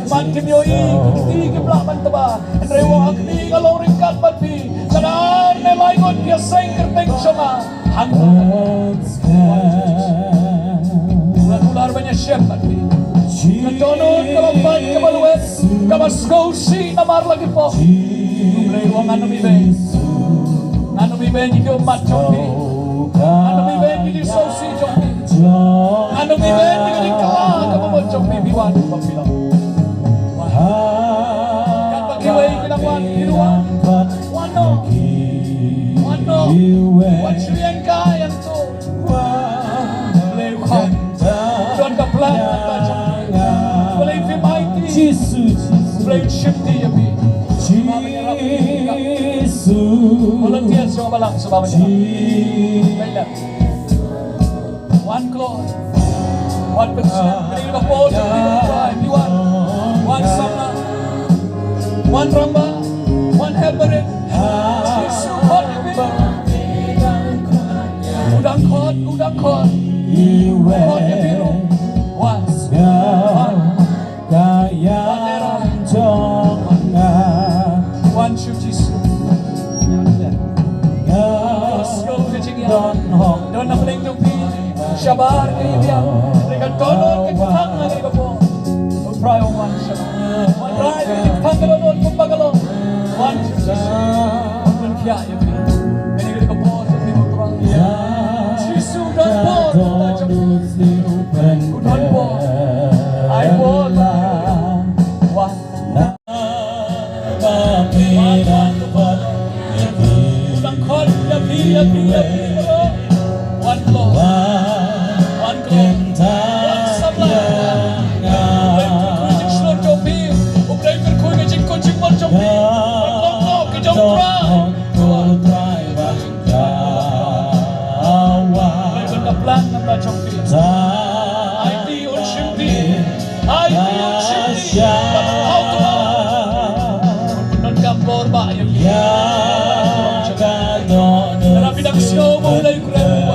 Man kimyoi kuti kiblaman taba rewa akni kalong ringkat pati kanan nelaygon dia seng kerteng sama ular banyak siap pati ketonun kelapan kebaluet kabaskausi namar lagi po rewa nganu mibe jika mat jombi nganu mibe jika sausi jombi nganu mibe jika dikala kabamot jombi biwan papilang kan bagi wei kita wan hiruan wano wan suyang kaya tu boleh kau don kaplan boleh firmai boleh shifti ya bi volunteer semua balang sebabnya baiklah one close one percent beri kapol beri one sama one ramba one helperin Yesus hot udang kot hot ya biru one one shoot Yesus don na paling tupi syabar kaya dia mereka donon kekang lagi kapo try one shot one try kekang donon kumbagalong one shoot one kaya ya ini kita kapo sa timur terang Yesus dan Paul dan Paul I Paul one udang kot ya one blow, one supply. Break slot jopi, break berkuih ngejik kucing mal jopi. Long ke jom try. Break berkaplan nama jopi. IT on shifty. How to non kampor ba yang dalam bidang snow mulai kurang.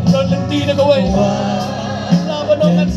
Don't let me go away. Now, but not let's